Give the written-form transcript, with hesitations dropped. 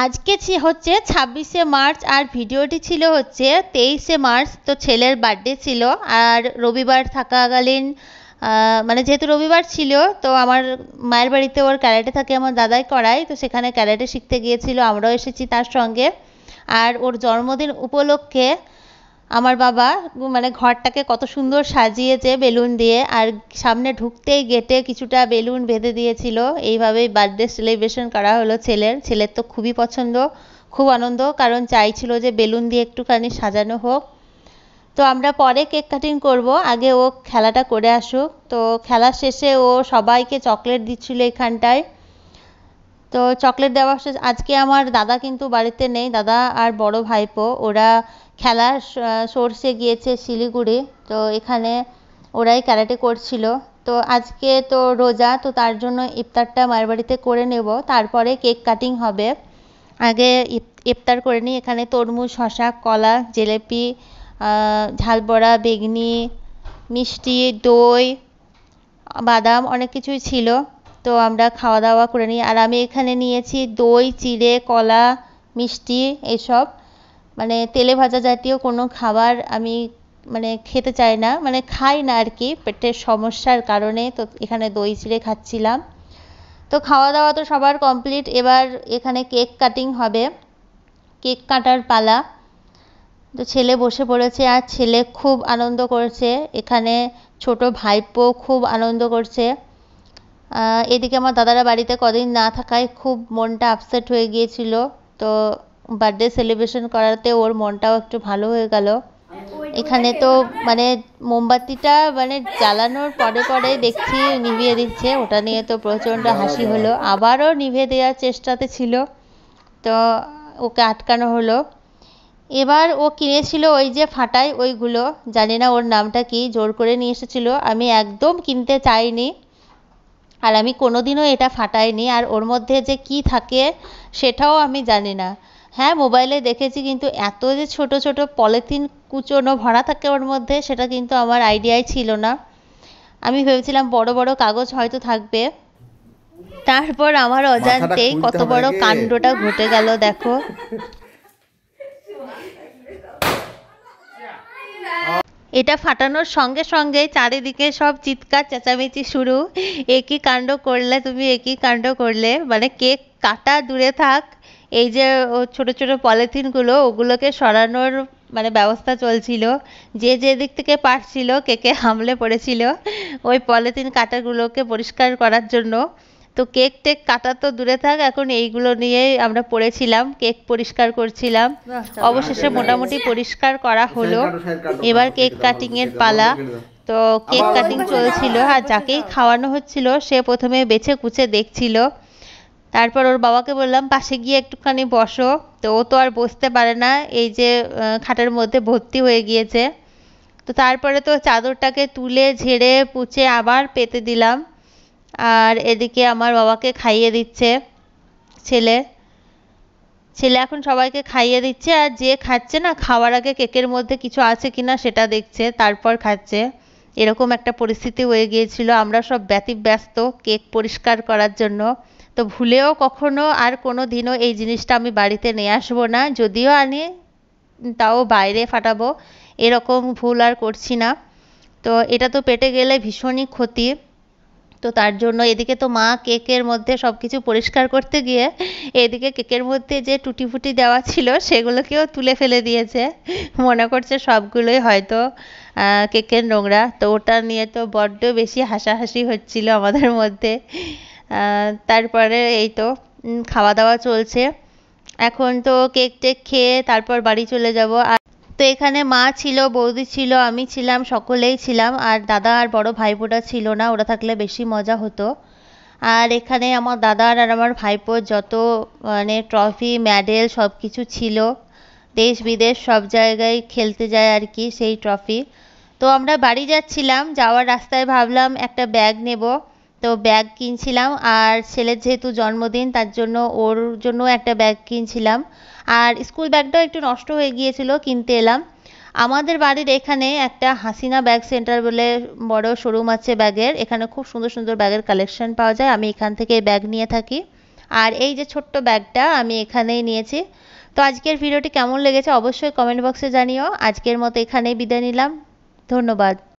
আজকে হচ্ছে 26শে মার্চ আর ভিডিওটি ছিল হচ্ছে 23শে মার্চ। তো ছেলের বার্থডে ছিল আর রবিবার থাকাকালীন মানে যেহেতু রবিবার ছিল তো আমার মায়ের বাড়িতে ওর ক্যারাটে থাকে, আমার দাদাই করায়, তো সেখানে ক্যারাটে শিখতে গিয়েছিল, আমরাও এসেছি তার সঙ্গে। আর ওর জন্মদিন উপলক্ষে আমার বাবা মানে ঘরটাকে কত সুন্দর সাজিয়েছে বেলুন দিয়ে, আর সামনে ঢুকতেই গেটে কিছুটা বেলুন বেঁধে দিয়েছিল। এইভাবেই বার্থডে সেলিব্রেশন করা হলো ছেলের তো খুবই পছন্দ, খুব আনন্দ, কারণ চাইছিল যে বেলুন দিয়ে একটুখানি সাজানো হোক। তো আমরা পরে কেক কাটিং করব, আগে ও খেলাটা করে আসুক। তো খেলা শেষে ও সবাইকে চকলেট দিচ্ছিল এখানটায়। তো চকলেট দেওয়া আজকে আমার দাদা কিন্তু বাড়িতে নেই, দাদা আর বড় ভাইপো ওরা খেলার সোর্সে গিয়েছে শিলিগুড়ি। তো এখানে ওরাই ক্যারাটে করছিল। তো আজকে তো রোজা, তো তার জন্য ইফতারটা মায়ের বাড়িতে করে নেব, তারপরে কেক কাটিং হবে। আগে ইফতার করে নিই। এখানে তরমুজ, শসা, কলা, জিলেপি, ঝালবড়া, বেগনি, মিষ্টি, দই, বাদাম অনেক কিছুই ছিল। তো আমরা খাওয়া দাওয়া করে নিই। আর আমি এখানে নিয়েছি দই, চিড়ে, কলা, মিষ্টি, এইসব মানে তেলে ভাজা জাতীয় কোনো খাবার আমি মানে খেতে চাই না, মানে খাই না আর কি, পেটের সমস্যার কারণে। তো এখানে দই চিড়ে খাচ্ছিলাম। তো খাওয়া দাওয়া তো সবার কমপ্লিট, এবার এখানে কেক কাটিং হবে, কেক কাটার পালা। তো ছেলে বসে পড়েছে আর ছেলে খুব আনন্দ করছে, এখানে ছোট ভাইপো খুব আনন্দ করছে। এদিকে আমার দাদারা বাড়িতে কদিন না থাকায় খুব মনটা আপসেট হয়ে গিয়েছিল। তো বার্থডে সেলিব্রেশন করাতে ওর মনটাও একটু ভালো হয়ে গেল। এখানে তো মানে মোমবাতিটা মানে জ্বালানোর পরে পরে দেখছি নিভিয়ে দিচ্ছে, ওটা নিয়ে তো প্রচণ্ড হাসি হলো। আবারও নিভিয়ে দেওয়ার চেষ্টাতে ছিল, তো ওকে আটকানো হলো। এবার ও কিনেছিল ওই যে ফাটাই ওইগুলো, জানি না ওর নামটা কি, জোর করে নিয়ে এসেছিল, আমি একদম কিনতে চাইনি আর আমি কোনোদিনও এটা ফাটাইনি। আর ওর মধ্যে যে কি থাকে সেটাও আমি জানি না। হ্যাঁ, মোবাইলে দেখেছি, কিন্তু এত যে ছোট ছোট পলিথিন কুচোনো ভরা থাকে ওর মধ্যে, সেটা কিন্তু আমার আইডিয়াই ছিল না। আমি ভেবেছিলাম বড় বড় কাগজ হয়তো থাকবে। তারপর আমার অজান্তেই কত বড় কাণ্ডটা ঘটে গেল দেখো। এটা ফাটানোর সঙ্গে সঙ্গে চারিদিকে সব চিৎকার চেঁচামেচি শুরু, একই কাণ্ড করলে তুমি, একই কাণ্ড করলে, মানে কেক কাটা দূরে থাক, এই যে ছোট ছোট পলিথিনগুলো ওগুলোকে সরানোর মানে ব্যবস্থা চলছিল। যে যে দিক থেকে পারছিল কেকে হামলে পড়েছিল ওই পলিথিন কাটাগুলোকে পরিষ্কার করার জন্য। তো কেক টেক কাটা তো দূরে থাক, এখন এইগুলো নিয়েই আমরা পড়েছিলাম, কেক পরিষ্কার করছিলাম। অবশেষে মোটামুটি পরিষ্কার করা হলো। এবার কেক কাটিং এর পালা। তো কেক কাটিং চলছিল আর যাকেই খাওয়ানো হচ্ছিল সে প্রথমে বেছে কুচে দেখছিল। তারপর ওর বাবাকে বললাম পাশে গিয়ে একটুখানি বসো। তো ও তো আর বসতে পারে না, এই যে খাটের মধ্যে ভর্তি হয়ে গিয়েছে। তো তারপরে তো চাদরটাকে তুলে ঝেড়ে পুছে আবার পেতে দিলাম। আর এদিকে আমার বাবাকে খাইয়ে দিচ্ছে ছেলে। ছেলে এখন সবাইকে খাইয়ে দিচ্ছে, আর যে খাচ্ছে না খাওয়ার আগে কেকের মধ্যে কিছু আছে কিনা সেটা দেখছে, তারপর খাচ্ছে। এরকম একটা পরিস্থিতি হয়ে গিয়েছিল, আমরা সব ব্যতিব্যস্ত কেক পরিষ্কার করার জন্য। তো ভুলেও কখনো আর কোনো দিনও এই জিনিসটা আমি বাড়িতে নিয়ে আসবো না, যদিও আনি তাও বাইরে ফাটাবো, এরকম ভুল আর করছি না। তো এটা তো পেটে গেলে ভীষণই ক্ষতি। তো তার জন্য এদিকে তো মা কেকের মধ্যে সব কিছু পরিষ্কার করতে গিয়ে এদিকে কেকের মধ্যে যে টুটি ফুটি দেওয়া ছিল সেগুলোকেও তুলে ফেলে দিয়েছে, মনে করছে সবগুলোই হয়তো কেকের নোংরা। তো ওটা নিয়ে তো বড্ড বেশি হাসাহাসি হচ্ছিল আমাদের মধ্যে। তারপরে এই তো খাওয়া দাওয়া চলছে। এখন তো কেক টেক খেয়ে তারপর বাড়ি চলে যাব। আর তো এখানে মা ছিল, বৌদি ছিল, আমি ছিলাম, সকলেই ছিলাম। আর দাদা আর বড় ভাইপোটা ছিল না, ওরা থাকলে বেশি মজা হতো। আর এখানে আমার দাদার আর আমার ভাইপোর যত মানে ট্রফি মেডেল সব কিছু ছিল, দেশ বিদেশ সব জায়গায় খেলতে যায় আর কি সেই ট্রফি। তো আমরা বাড়ি যাচ্ছিলাম, যাওয়ার রাস্তায় ভাবলাম একটা ব্যাগ নেব, তো ব্যাগ কিনছিলাম। আর ছেলের যেহেতু জন্মদিন তার জন্য ওর জন্য একটা ব্যাগ কিনছিলাম। আর স্কুল ব্যাগটাও একটু নষ্ট হয়ে গিয়েছিল, কিনতে এলাম। আমাদের বাড়ির এখানে একটা হাসিনা ব্যাগ সেন্টার বলে বড় শোরুম আছে ব্যাগের, এখানে খুব সুন্দর সুন্দর ব্যাগের কালেকশন পাওয়া যায়, আমি এখান থেকে ব্যাগ নিয়ে থাকি। আর এই যে ছোট্ট ব্যাগটা আমি এখানেই নিয়েছি। তো আজকের ভিডিওটি কেমন লেগেছে অবশ্যই কমেন্ট বক্সে জানিও। আজকের মতো এখানেই বিদায় নিলাম। ধন্যবাদ।